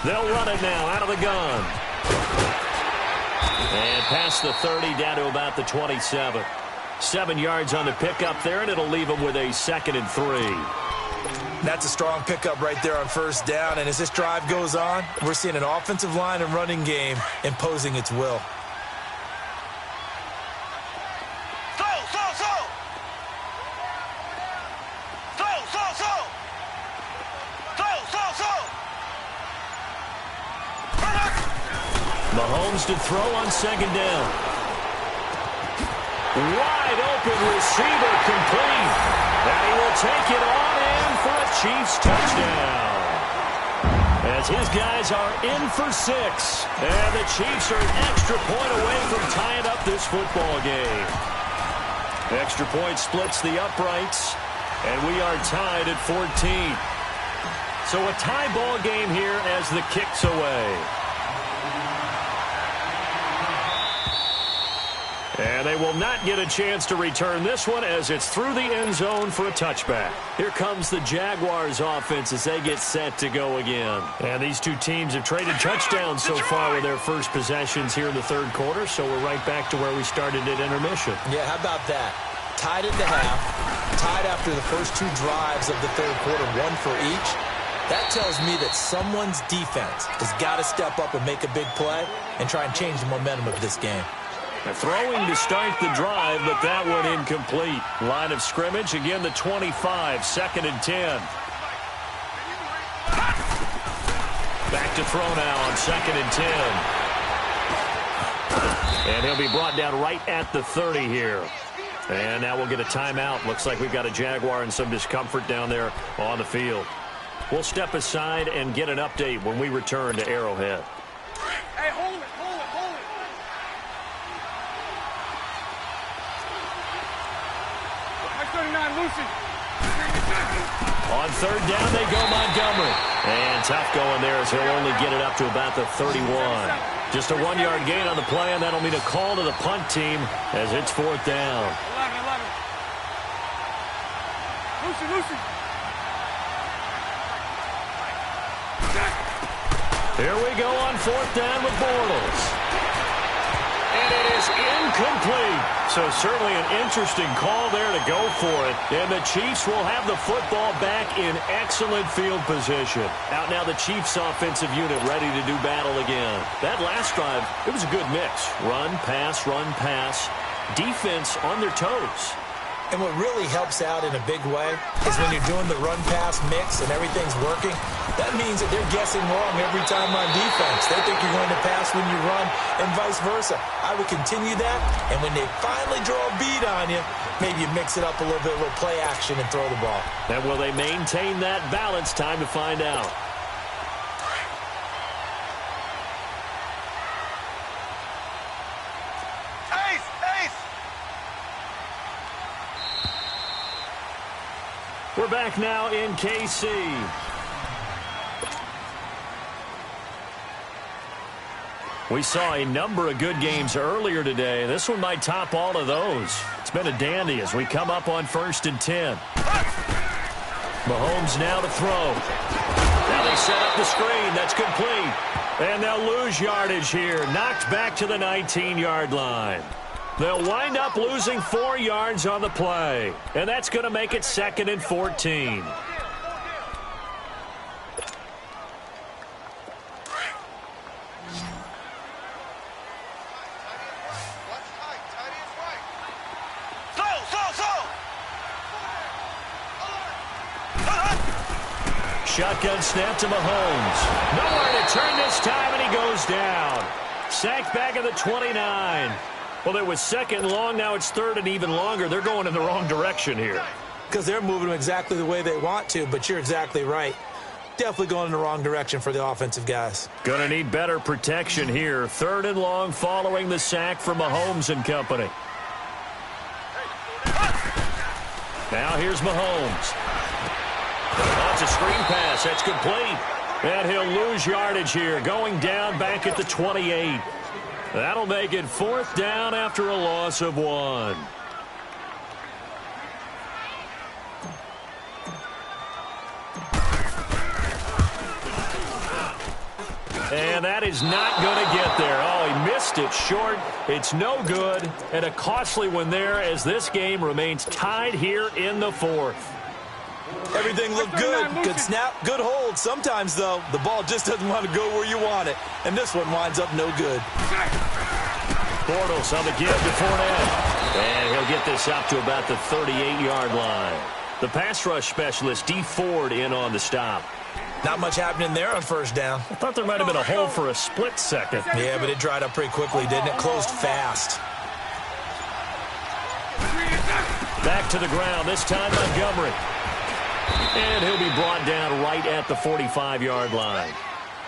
They'll run it now out of the gun. And past the 30 down to about the 27. 7 yards on the pickup there, and it'll leave them with a 2nd and 3. That's a strong pickup right there on 1st down, and as this drive goes on, we're seeing an offensive line and running game imposing its will. Mahomes to throw on second down. Wide open receiver complete. And he will take it on in for a Chiefs touchdown. As his guys are in for 6. And the Chiefs are an extra point away from tying up this football game. Extra point splits the uprights. And we are tied at 14. So a tie ball game here as the kick's away. And they will not get a chance to return this one as it's through the end zone for a touchback. Here comes the Jaguars offense as they get set to go again. And these two teams have traded touchdowns so far with their first possessions here in the third quarter, so we're right back to where we started at intermission. Yeah, how about that? Tied at the half, tied after the first 2 drives of the third quarter, 1 for each. That tells me that someone's defense has got to step up and make a big play and try and change the momentum of this game. Throwing to start the drive, but that one incomplete. Line of scrimmage, again the 25, 2nd and 10. Back to throw now on 2nd and 10. And he'll be brought down right at the 30 here. And now we'll get a timeout. Looks like we've got a Jaguar and some discomfort down there on the field. We'll step aside and get an update when we return to Arrowhead. Hey, hold it. On third down, they go Montgomery. And tough going there as he'll only get it up to about the 31. Just a 1-yard gain on the play, and that'll mean a call to the punt team as it's 4th down. 11. Lucy. Here we go on 4th down with Bortles. And it is incomplete. So certainly an interesting call there to go for it. And the Chiefs will have the football back in excellent field position. Out now the Chiefs offensive unit ready to do battle again. That last drive, it was a good mix. Run, pass. Defense on their toes. And what really helps out in a big way is when you're doing the run-pass mix and everything's working, that means that they're guessing wrong every time on defense. They think you're going to pass when you run and vice versa. I would continue that, and when they finally draw a bead on you, maybe you mix it up a little bit, a little play action and throw the ball. And will they maintain that balance? Time to find out. We're back now in KC. We saw a number of good games earlier today. This one might top all of those. It's been a dandy as we come up on 1st and 10. Mahomes now to throw. Now they set up the screen. That's complete. And they'll lose yardage here. Knocked back to the 19-yard line. They'll wind up losing 4 yards on the play. And that's going to make it 2nd and 14. Shotgun snap to Mahomes. Nowhere to turn this time, and he goes down. Sacked back at the 29. Well, it was 2nd long. Now it's 3rd and even longer. They're going in the wrong direction here. Because they're moving them exactly the way they want to, but you're exactly right. Definitely going in the wrong direction for the offensive guys. Going to need better protection here. 3rd and long following the sack from Mahomes and company. Now here's Mahomes. That's a screen pass. That's complete. And he'll lose yardage here. Going down back at the 28. That'll make it 4th down after a loss of 1. And that is not going to get there. Oh, he missed it short. It's no good. And a costly one there as this game remains tied here in the 4th. Everything looked good. Good snap, good hold. Sometimes, though, the ball just doesn't want to go where you want it. And this one winds up no good. Bortles on the give to Fournette. And he'll get this up to about the 38-yard line. The pass rush specialist, D. Ford, in on the stop. Not much happening there on first down. I thought there might have been a hole for a split second. Yeah, but it dried up pretty quickly, didn't it? Closed fast. Back to the ground, this time Montgomery. And he'll be brought down right at the 45-yard line.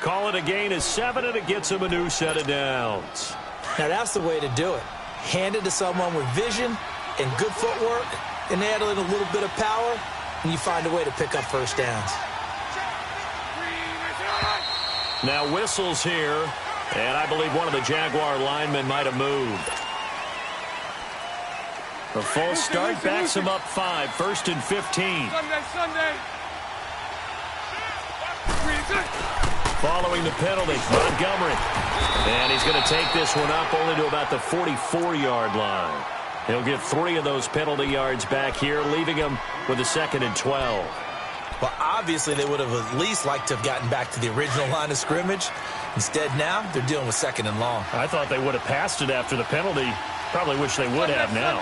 Call it a gain of 7, and it gets him a new set of downs. Now, that's the way to do it. Hand it to someone with vision and good footwork, and add in a little bit of power, and you find a way to pick up first downs. Now whistles here, and I believe one of the Jaguar linemen might have moved. The false start backs him up 5, 1st and 15. Sunday. Following the penalty, Montgomery. And he's going to take this one up only to about the 44-yard line. He'll get 3 of those penalty yards back here, leaving him with a 2nd and 12. Well, obviously, they would have at least liked to have gotten back to the original line of scrimmage. Instead, now, they're dealing with 2nd and long. I thought they would have passed it after the penalty. Probably wish they would have now.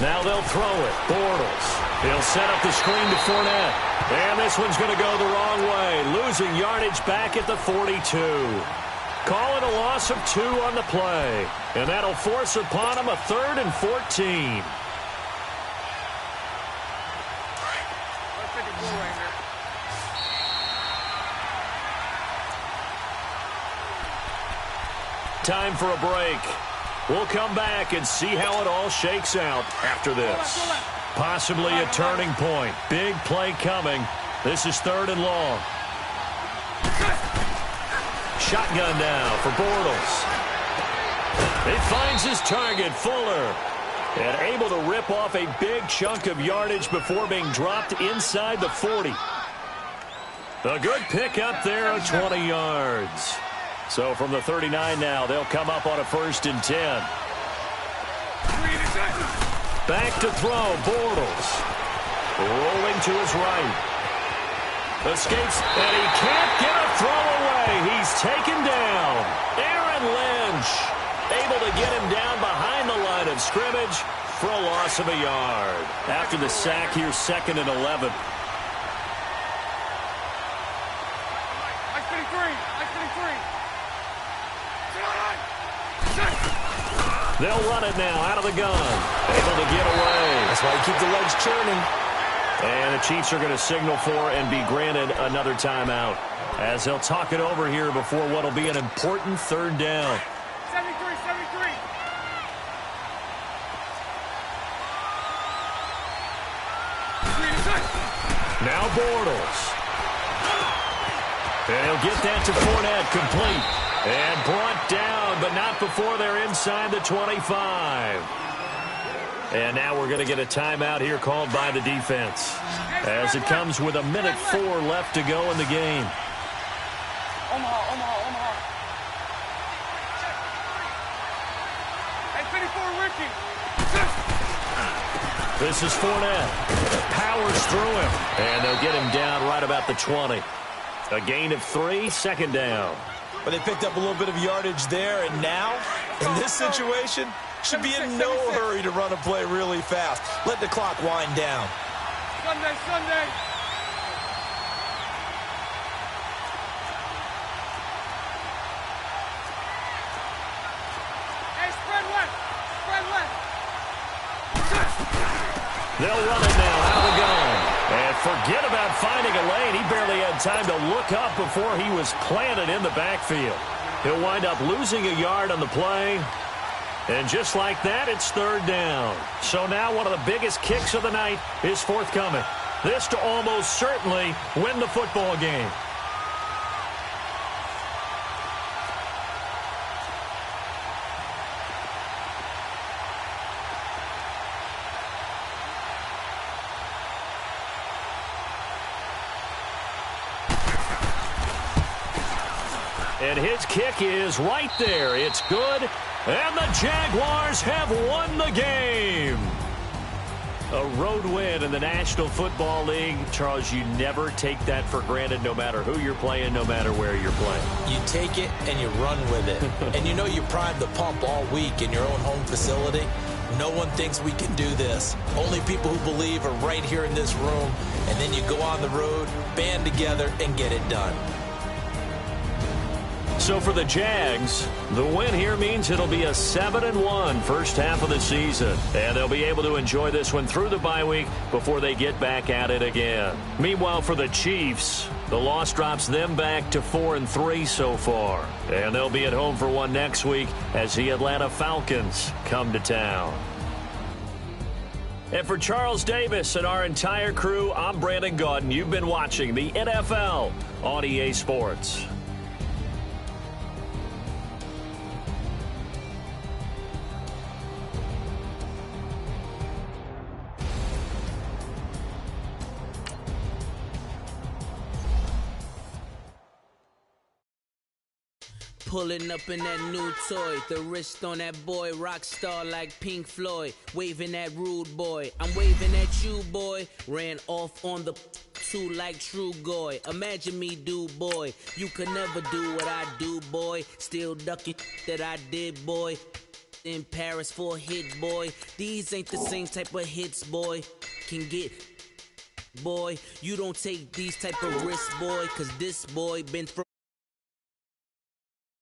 Now they'll throw it. Bortles. He'll set up the screen to Fournette. And this one's going to go the wrong way. Losing yardage back at the 42. Call it a loss of 2 on the play. And that'll force upon him a 3rd and 14. Time for a break. We'll come back and see how it all shakes out after this. Possibly a turning point. Big play coming. This is 3rd and long. Shotgun now for Bortles. He finds his target, Fuller. And able to rip off a big chunk of yardage before being dropped inside the 40. A good pick up there of 20 yards. So from the 39 now, they'll come up on a 1st and 10. Back to throw, Bortles. Rolling to his right. Escapes, and he can't get a throw away. He's taken down. Aaron Lynch able to get him down behind the line of scrimmage for a loss of a yard. After the sack here, 2nd and 11. They'll run it now out of the gun. Able to get away. That's why you keep the legs churning. And the Chiefs are going to signal for and be granted another timeout, as they'll talk it over here before what will be an important 3rd down. 73. Now Bortles. And he'll get that to Fournette, complete. And brought down, but not before they're inside the 25. And now we're going to get a timeout here called by the defense, as it comes with 1:04 left to go in the game. Omaha. Hey, 54, Ricky. This is Fournette. Powers through him. And they'll get him down right about the 20. A gain of 3, 2nd down. But they picked up a little bit of yardage there, and now, in this situation, should be in no hurry to run a play really fast. Let the clock wind down. Sunday. Hey, spread left. They'll run it now out of the gun. And forget about finding a lane. He barely had time to look up before he was planted in the backfield. He'll wind up losing a yard on the play. And just like that, it's 3rd down. So now one of the biggest kicks of the night is forthcoming. This to almost certainly win the football game. And his kick is right there. It's good. And the Jaguars have won the game. A road win in the National Football League. Charles, you never take that for granted, no matter who you're playing, no matter where you're playing. You take it and you run with it. And you know you primed the pump all week in your own home facility. No one thinks we can do this. Only people who believe are right here in this room. And then you go on the road, band together, and get it done. So for the Jags, the win here means it'll be a 7-1 first half of the season. And they'll be able to enjoy this one through the bye week before they get back at it again. Meanwhile, for the Chiefs, the loss drops them back to 4-3 so far. And they'll be at home for one next week as the Atlanta Falcons come to town. And for Charles Davis and our entire crew, I'm Brandon Gaudin. You've been watching the NFL on EA Sports. Pulling up in that new toy, the wrist on that boy, rock star like Pink Floyd, waving at rude boy, I'm waving at you boy, ran off on the two like True Goy, imagine me do boy, you could never do what I do boy, still ducking that I did boy, in Paris for a hit boy, these ain't the same type of hits boy, can get boy, you don't take these type of risks boy, cause this boy been through